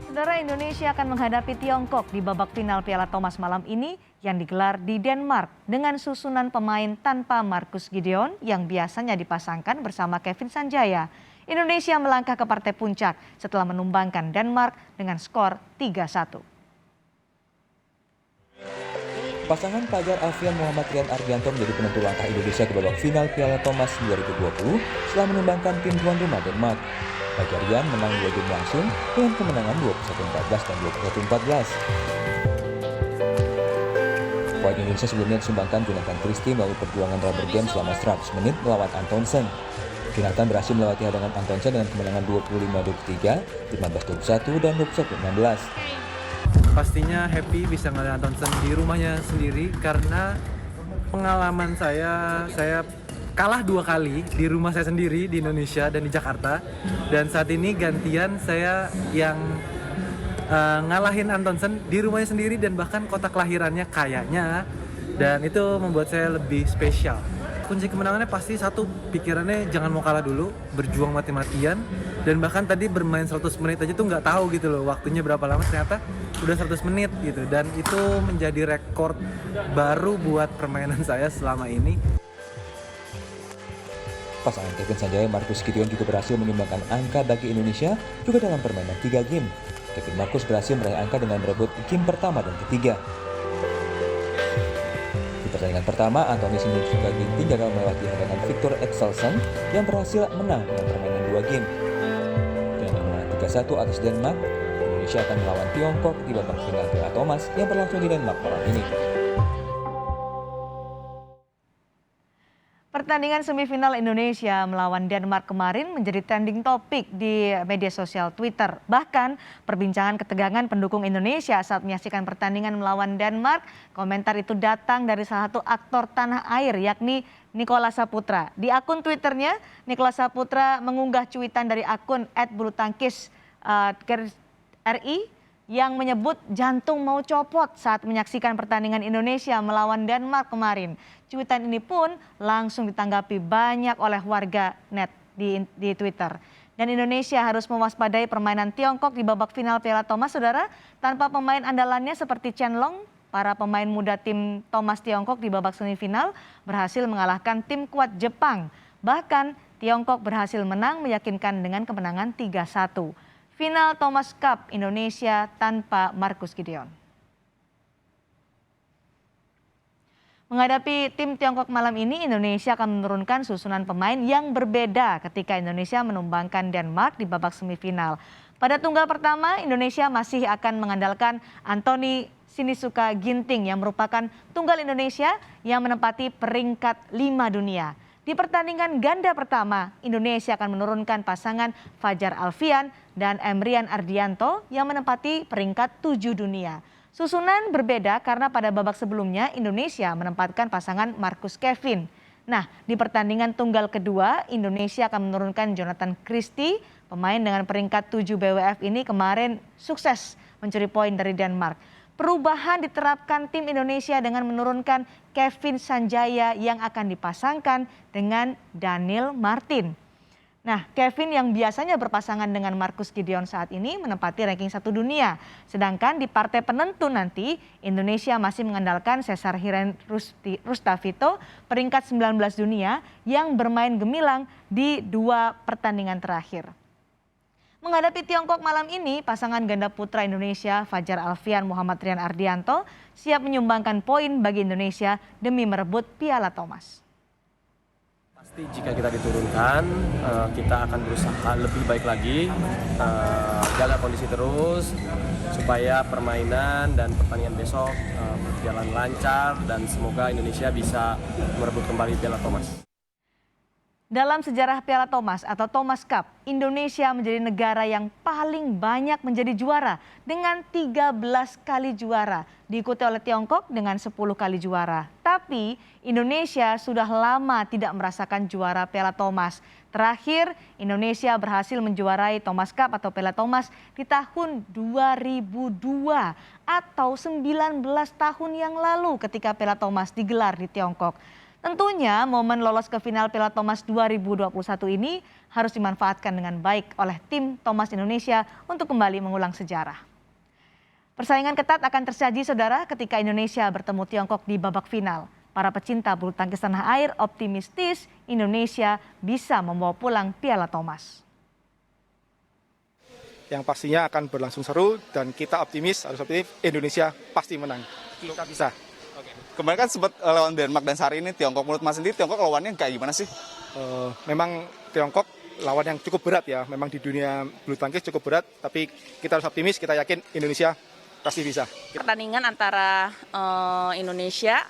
Saudara, Indonesia akan menghadapi Tiongkok di babak final Piala Thomas malam ini yang digelar di Denmark dengan susunan pemain tanpa Marcus Gideon yang biasanya dipasangkan bersama Kevin Sanjaya. Indonesia melangkah ke partai puncak setelah menumbangkan Denmark dengan skor 3-1. Pasangan Fajar Alfian Muhammad Rian Ardianto menjadi penentu langkah Indonesia ke babak final Piala Thomas 2020 setelah menumbangkan tim tuan rumah Denmark. Fajar Rian menang 2 game langsung dengan kemenangan 21-14 dan 21-14. Poin Indonesia sebelumnya disumbangkan Jonathan Christie melalui perjuangan rubber game selama 100 menit melawan Antonsen. Jonathan berhasil melewati hadangan Antonsen dengan kemenangan 25-23, 15-21, dan 21-16. Pastinya happy bisa ngelihat Antonsen di rumahnya sendiri karena pengalaman saya kalah 2 kali di rumah saya sendiri di Indonesia dan di Jakarta, dan saat ini gantian saya yang ngalahin Antonsen di rumahnya sendiri dan bahkan kota kelahirannya kayaknya, dan itu membuat saya lebih spesial. Kunci kemenangannya pasti satu, pikirannya jangan mau kalah dulu, berjuang mati-matian, dan bahkan tadi bermain 100 menit aja tuh nggak tahu gitu loh waktunya berapa lama, ternyata udah 100 menit gitu, dan itu menjadi rekor baru buat permainan saya selama ini. Pasangan Kevin Sanjaya Marcus Gideon juga berhasil menyumbangkan angka bagi Indonesia juga dalam permainan 3 game. Kevin Marcus berhasil meraih angka dengan merebut game pertama dan ketiga. Di pertandingan pertama, Anthony Sinisuka Ginting gagal melewati hadangan Victor Axelsen yang berhasil menang dengan permainan 2 game. Dengan kemenangan 3-1 atas Denmark, Indonesia akan melawan Tiongkok di babak final Piala Thomas yang berlangsung di Denmark malam ini. Pertandingan semifinal Indonesia melawan Denmark kemarin menjadi trending topik di media sosial Twitter. Bahkan perbincangan ketegangan pendukung Indonesia saat menyaksikan pertandingan melawan Denmark, komentar itu datang dari salah satu aktor tanah air yakni Nicholas Saputra. Di akun Twitternya, Nicholas Saputra mengunggah cuitan dari akun @bulutangkis RI yang menyebut jantung mau copot saat menyaksikan pertandingan Indonesia melawan Denmark kemarin. Cuitan ini pun langsung ditanggapi banyak oleh warga net di Twitter. Dan Indonesia harus mewaspadai permainan Tiongkok di babak final Piala Thomas, saudara. Tanpa pemain andalannya seperti Chen Long, para pemain muda tim Thomas Tiongkok di babak semifinal berhasil mengalahkan tim kuat Jepang. Bahkan Tiongkok berhasil menang meyakinkan dengan kemenangan 3-1. Final Thomas Cup Indonesia tanpa Marcus Gideon. Menghadapi tim Tiongkok malam ini, Indonesia akan menurunkan susunan pemain yang berbeda ketika Indonesia menumbangkan Denmark di babak semifinal. Pada tunggal pertama, Indonesia masih akan mengandalkan Anthony Sinisuka Ginting yang merupakan tunggal Indonesia yang menempati peringkat 5 dunia. Di pertandingan ganda pertama, Indonesia akan menurunkan pasangan Fajar Alfian dan Emrian Ardianto yang menempati peringkat 7 dunia. Susunan berbeda karena pada babak sebelumnya Indonesia menempatkan pasangan Marcus Kevin. Nah, di pertandingan tunggal kedua, Indonesia akan menurunkan Jonathan Christie, pemain dengan peringkat 7 BWF ini kemarin sukses mencuri poin dari Denmark. Perubahan diterapkan tim Indonesia dengan menurunkan Kevin Sanjaya yang akan dipasangkan dengan Daniel Martin. Nah, Kevin yang biasanya berpasangan dengan Marcus Gideon saat ini menempati ranking 1 dunia. Sedangkan di partai penentu nanti, Indonesia masih mengandalkan Cesar Hiren Rustavito, peringkat 19 dunia yang bermain gemilang di 2 pertandingan terakhir. Menghadapi Tiongkok malam ini, pasangan ganda putra Indonesia Fajar Alfian Muhammad Rian Ardianto siap menyumbangkan poin bagi Indonesia demi merebut Piala Thomas. Pasti jika kita diturunkan, kita akan berusaha lebih baik lagi, jaga kondisi terus, supaya permainan dan pertandingan besok berjalan lancar dan semoga Indonesia bisa merebut kembali Piala Thomas. Dalam sejarah Piala Thomas atau Thomas Cup, Indonesia menjadi negara yang paling banyak menjadi juara dengan 13 kali juara, diikuti oleh Tiongkok dengan 10 kali juara. Tapi Indonesia sudah lama tidak merasakan juara Piala Thomas. Terakhir, Indonesia berhasil menjuarai Thomas Cup atau Piala Thomas di tahun 2002 atau 19 tahun yang lalu ketika Piala Thomas digelar di Tiongkok. Tentunya momen lolos ke final Piala Thomas 2021 ini harus dimanfaatkan dengan baik oleh tim Thomas Indonesia untuk kembali mengulang sejarah. Persaingan ketat akan tersaji saudara ketika Indonesia bertemu Tiongkok di babak final. Para pecinta bulu tangkis tanah air optimistis Indonesia bisa membawa pulang Piala Thomas. Yang pastinya akan berlangsung seru dan kita harus optimis Indonesia pasti menang. Kita bisa. Kemarin kan sempat lawan Denmark dan hari ini Tiongkok. Menurut Mas sendiri Tiongkok lawannya kayak gimana sih? Memang Tiongkok lawan yang cukup berat ya. Memang di dunia bulu tangkis cukup berat, tapi kita harus optimis, kita yakin Indonesia pasti bisa. Pertandingan antara Indonesia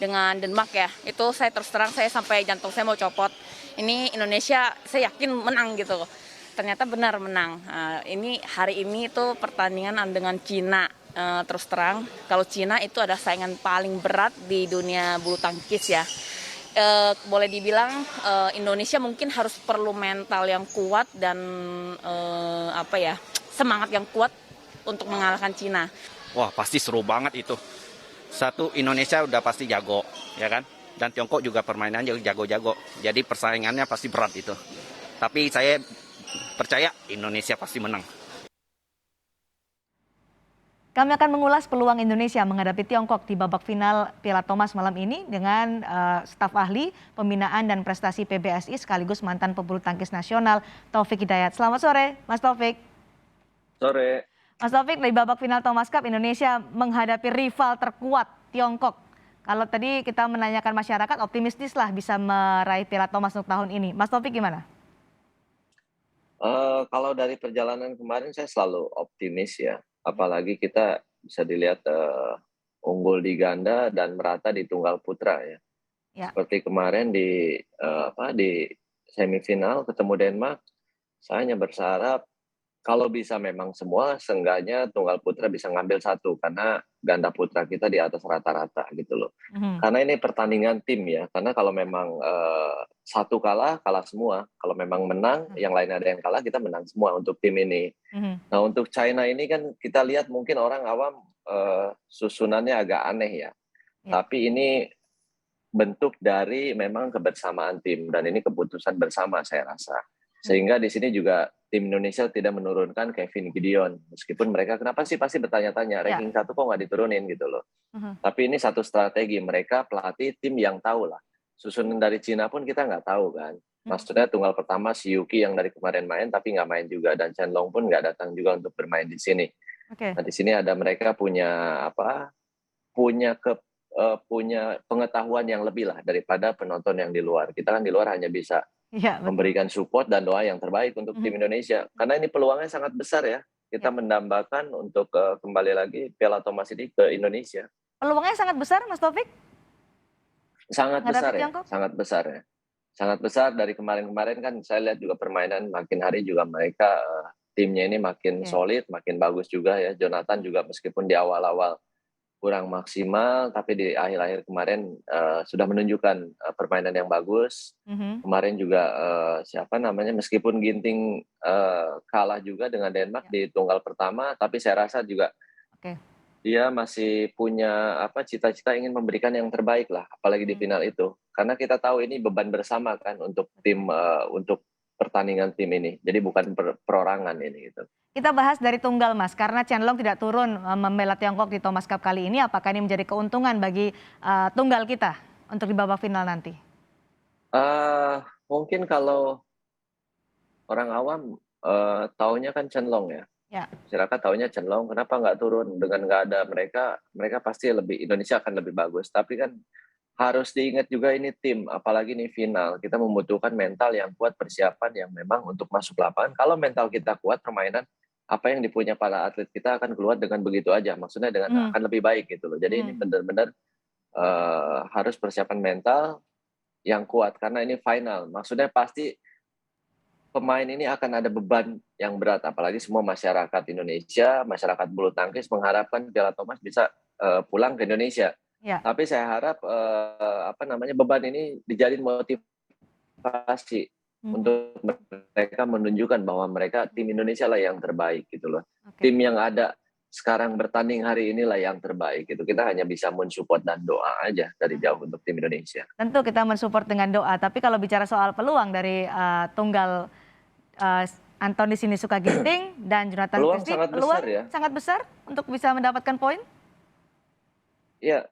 dengan Denmark ya, itu saya terus terang saya sampai jantung saya mau copot. Ini Indonesia saya yakin menang gitu. Ternyata benar menang. Ini hari ini itu pertandingan dengan Cina. Terus terang, kalau Cina itu ada saingan paling berat di dunia bulu tangkis ya. Boleh dibilang Indonesia mungkin harus perlu mental yang kuat dan semangat yang kuat untuk mengalahkan Cina. Wah, pasti seru banget itu. Satu, Indonesia udah pasti jago, ya kan? Dan Tiongkok juga permainan jago-jago. Jadi persaingannya pasti berat itu. Tapi saya percaya Indonesia pasti menang. Kami akan mengulas peluang Indonesia menghadapi Tiongkok di babak final Piala Thomas malam ini dengan staf ahli pembinaan dan prestasi PBSI sekaligus mantan pebulu tangkis nasional Taufik Hidayat. Selamat sore, Mas Taufik. Sore. Mas Taufik, di babak final Thomas Cup Indonesia menghadapi rival terkuat Tiongkok. Kalau tadi kita menanyakan masyarakat optimistis lah bisa meraih Piala Thomas untuk tahun ini. Mas Taufik gimana? Kalau dari perjalanan kemarin saya selalu optimis ya. Apalagi kita bisa dilihat unggul di ganda dan merata di tunggal putra ya. Seperti kemarin di semifinal ketemu Denmark, saya hanya berharap kalau bisa memang semua, seenggaknya tunggal putra bisa ngambil satu karena ganda putra kita di atas rata-rata gitu loh. Karena ini pertandingan tim ya. Karena kalau memang satu kalah semua. Kalau memang menang, yang lain ada yang kalah, kita menang semua untuk tim ini. Nah untuk China ini kan kita lihat mungkin orang awam susunannya agak aneh ya. Tapi ini bentuk dari memang kebersamaan tim dan ini keputusan bersama saya rasa. Sehingga di sini juga tim Indonesia tidak menurunkan Kevin Gideon. Meskipun mereka kenapa sih pasti bertanya-tanya, ranking 1 kok nggak diturunin gitu loh. Tapi ini satu strategi mereka pelatih tim yang tahu lah. Susunan dari Cina pun kita nggak tahu kan. Maksudnya tunggal pertama si Yuki yang dari kemarin main tapi nggak main juga. Dan Chen Long pun nggak datang juga untuk bermain di sini. Nah di sini ada mereka punya pengetahuan yang lebih lah daripada penonton yang di luar. Kita kan di luar hanya bisa memberikan support dan doa yang terbaik untuk tim Indonesia. Karena ini peluangnya sangat besar ya. Kita mendambakan untuk kembali lagi Piala Thomas ini ke Indonesia. Peluangnya sangat besar, Mas Taufik? Sangat besar ya, sangat besar ya. Sangat besar dari kemarin-kemarin kan saya lihat juga permainan makin hari juga mereka timnya ini makin solid, makin bagus juga ya. Jonathan juga meskipun di awal-awal kurang maksimal, tapi di akhir-akhir kemarin sudah menunjukkan permainan yang bagus. Kemarin juga meskipun Ginting kalah juga dengan Denmark di tunggal pertama, tapi saya rasa juga dia masih punya cita-cita ingin memberikan yang terbaik lah, apalagi di final itu. Karena kita tahu ini beban bersama kan untuk tim untuk pertandingan tim ini. Jadi bukan perorangan ini gitu. Kita bahas dari tunggal Mas, karena Chen Long tidak turun membela Tiongkok di Thomas Cup kali ini. Apakah ini menjadi keuntungan bagi tunggal kita untuk di babak final nanti? Mungkin kalau orang awam taunya kan Chen Long ya. Masyarakat taunya Chen Long, kenapa nggak turun? Dengan nggak ada mereka pasti Indonesia akan lebih bagus. Tapi kan harus diingat juga ini tim, apalagi ini final. Kita membutuhkan mental yang kuat, persiapan yang memang untuk masuk lapangan. Kalau mental kita kuat, permainan apa yang dipunya para atlet kita akan keluar dengan begitu aja. Maksudnya dengan akan lebih baik gitu loh. Jadi ini benar-benar harus persiapan mental yang kuat karena ini final. Maksudnya pasti pemain ini akan ada beban yang berat. Apalagi semua masyarakat Indonesia, masyarakat bulu tangkis mengharapkan Piala Thomas bisa pulang ke Indonesia. Tapi saya harap beban ini dijadiin motivasi untuk mereka menunjukkan bahwa mereka tim Indonesia lah yang terbaik gitu loh. Tim yang ada sekarang bertanding hari inilah yang terbaik gitu. Kita hanya bisa mensupport dan doa aja dari jauh untuk tim Indonesia. Tentu kita mensupport dengan doa, tapi kalau bicara soal peluang dari tunggal Anthony Sinisuka Ginting dan Jonathan Peluang Christie, sangat besar ya. sangat besar untuk bisa mendapatkan poin? Iya,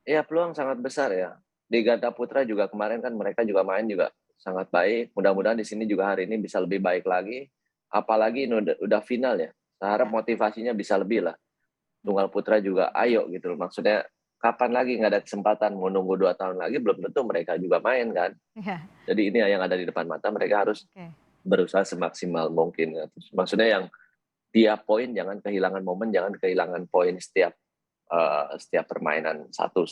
iya peluang sangat besar ya. Di ganda putra juga kemarin kan mereka juga main juga sangat baik. Mudah-mudahan di sini juga hari ini bisa lebih baik lagi. Apalagi ini udah final ya. Saya harap motivasinya bisa lebih lah. Tunggal putra juga ayo gitu loh. Maksudnya kapan lagi nggak ada kesempatan, mau nunggu 2 tahun lagi belum tentu mereka juga main kan. Iya. Jadi ini yang ada di depan mata, mereka harus berusaha semaksimal mungkin. Maksudnya yang tiap poin jangan kehilangan momen, jangan kehilangan poin setiap permainan satu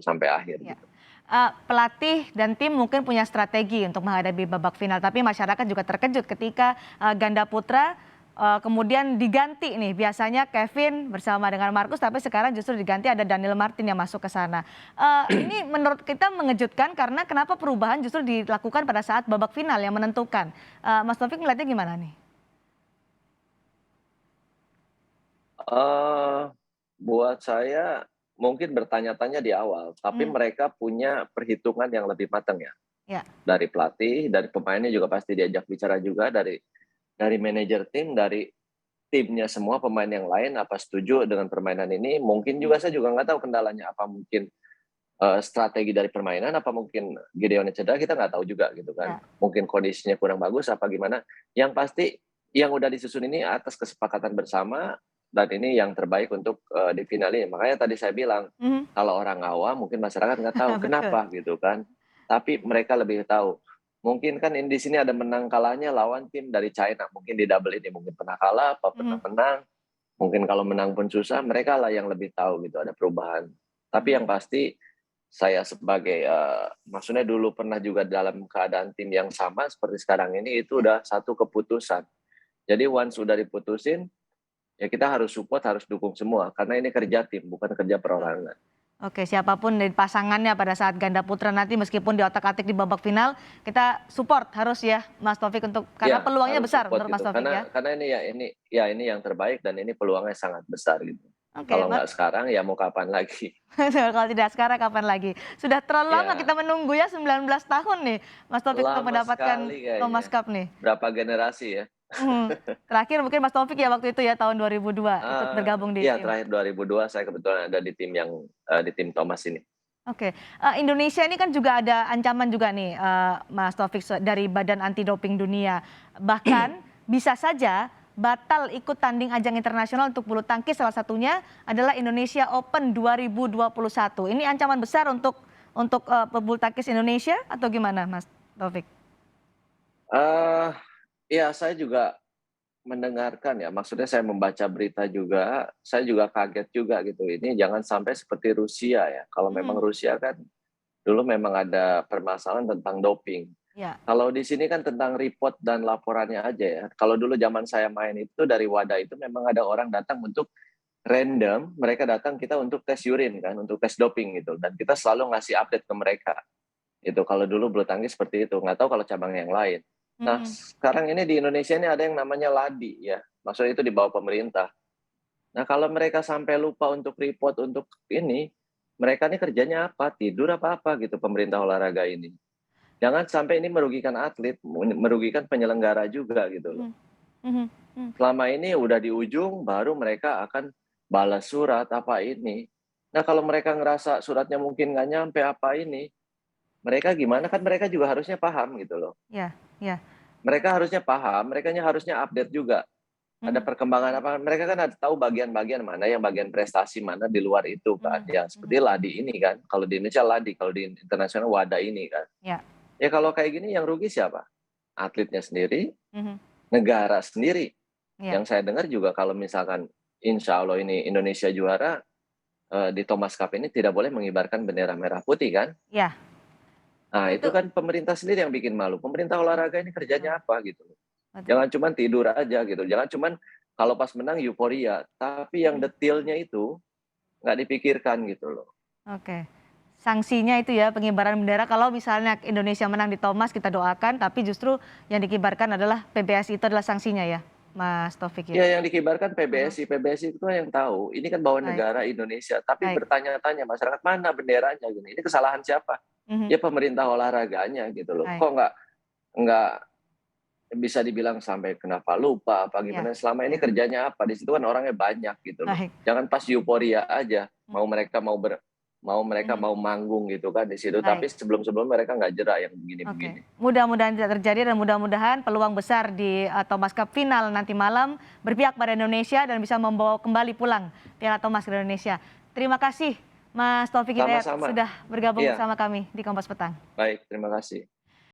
sampai akhir. Ya. Gitu. Pelatih dan tim mungkin punya strategi untuk menghadapi babak final, tapi masyarakat juga terkejut ketika ganda putra kemudian diganti nih. Biasanya Kevin bersama dengan Marcus, tapi sekarang justru diganti ada Daniel Martin yang masuk ke sana. Ini menurut kita mengejutkan karena kenapa perubahan justru dilakukan pada saat babak final yang menentukan. Mas Taufik melihatnya gimana nih? Buat saya mungkin bertanya-tanya di awal, tapi mereka punya perhitungan yang lebih matang ya. Ya. Dari pelatih, dari pemainnya juga pasti diajak bicara juga, dari manajer tim, dari timnya semua pemain yang lain apa setuju dengan permainan ini. Mungkin juga saya juga nggak tahu kendalanya apa, mungkin strategi dari permainan, apa mungkin Gideon cedera, kita nggak tahu juga gitu kan. Mungkin kondisinya kurang bagus apa gimana. Yang pasti yang udah disusun ini atas kesepakatan bersama, dan ini yang terbaik untuk di final ini. Makanya tadi saya bilang, kalau orang awam mungkin masyarakat nggak tahu kenapa gitu kan. Tapi mereka lebih tahu. Mungkin kan di sini ada menang kalahnya lawan tim dari China. Mungkin di double ini mungkin pernah kalah, apa pernah menang. Mungkin kalau menang pun susah, mereka lah yang lebih tahu gitu ada perubahan. Tapi yang pasti saya sebagai, maksudnya dulu pernah juga dalam keadaan tim yang sama seperti sekarang ini, itu udah satu keputusan. Jadi once sudah diputusin, ya kita harus support, harus dukung semua. Karena ini kerja tim, bukan kerja perorangan. Oke, siapapun dari pasangannya pada saat ganda putra nanti meskipun di otak-atik di babak final, kita support harus ya Mas Taufik untuk karena Ya, peluangnya harus besar support menurut Mas gitu. Taufik ya. Karena ini yang terbaik dan ini peluangnya sangat besar gitu. Oke, Kalau nggak sekarang ya mau kapan lagi? kalau tidak sekarang kapan lagi? Sudah terlalu lama Ya. kita menunggu ya 19 tahun nih Mas Taufik untuk Lama mendapatkan sekali kayaknya. Thomas Cup nih. Berapa generasi ya? Terakhir mungkin Mas Taufik ya waktu itu ya tahun 2002 ikut bergabung di Iya, tim. terakhir 2002 saya kebetulan ada di tim di tim Thomas ini. Oke, Indonesia ini kan juga ada ancaman juga nih Mas Taufik dari Badan Anti Doping Dunia. Bahkan bisa saja batal ikut tanding ajang internasional untuk bulu tangkis, salah satunya adalah Indonesia Open 2021. Ini ancaman besar untuk pebulu tangkis Indonesia atau gimana Mas Taufik? Ya saya juga mendengarkan ya, maksudnya saya membaca berita juga, saya juga kaget juga gitu. Ini jangan sampai seperti Rusia ya. Kalau memang Rusia kan dulu memang ada permasalahan tentang doping. Ya. Kalau di sini kan tentang report dan laporannya aja ya. Kalau dulu zaman saya main itu dari wadah itu memang ada orang datang untuk random, mereka datang kita untuk tes urin kan, untuk tes doping gitu. Dan kita selalu ngasih update ke mereka. Itu kalau dulu bulu tangkis seperti itu, nggak tahu kalau cabang yang lain. Nah, sekarang ini di Indonesia ini ada yang namanya LADI ya. Maksudnya itu di bawah pemerintah. Nah, kalau mereka sampai lupa untuk report untuk ini, mereka ini kerjanya apa? Tidur apa gitu pemerintah olahraga ini. Jangan sampai ini merugikan atlet, merugikan penyelenggara juga gitu loh. Selama ini udah di ujung, baru mereka akan balas surat apa ini. Nah, kalau mereka ngerasa suratnya mungkin nggak nyampe apa ini, mereka gimana kan mereka juga harusnya paham gitu loh. Ya, ya. Mereka harusnya paham, mereka harusnya update juga. Ada perkembangan apa, mereka kan ada tahu bagian-bagian mana yang bagian prestasi mana di luar itu kan. Ya seperti LADI ini kan, kalau di Indonesia LADI, kalau di internasional WADA ini kan. Ya kalau kayak gini yang rugi siapa? Atletnya sendiri, negara sendiri. Yang saya dengar juga kalau misalkan insya Allah ini Indonesia juara, di Thomas Cup ini tidak boleh mengibarkan bendera merah putih kan. Ya. Nah itu kan pemerintah sendiri yang bikin malu. Pemerintah olahraga ini kerjanya apa gitu. Jangan cuma tidur aja gitu. Jangan cuma kalau pas menang euforia. Tapi yang detailnya itu nggak dipikirkan gitu loh. Oke. Sanksinya itu ya pengibaran bendera. Kalau misalnya Indonesia menang di Thomas kita doakan. Tapi justru yang dikibarkan adalah PBSI itu adalah sanksinya ya. Mas Taufik Ya, ya? yang dikibarkan PBSI. PBSI itu yang tahu. Ini kan bawa Baik. negara Indonesia. Tapi Baik. bertanya-tanya masyarakat mana benderanya? Gini. Ini kesalahan siapa? Mhm. Ya pemerintah olahraganya gitu loh. Baik. Kok nggak bisa dibilang sampai kenapa lupa apa Ya. gimana? Selama ini Ya. kerjanya apa? Di situ kan orangnya banyak gitu loh. Baik. Jangan pas euforia aja. Mau mereka Mhm. mau manggung gitu kan di situ. Baik. Tapi sebelum mereka nggak jerak yang Oke, begini-begini. mudah-mudahan tidak terjadi dan mudah-mudahan peluang besar di Thomas Cup final nanti malam berpihak pada Indonesia dan bisa membawa kembali pulang Piala Thomas ke Indonesia. Terima kasih Mas Taufik Hidayat Sama-sama. sudah bergabung Iya. bersama kami di Kompas Petang. Baik, terima kasih.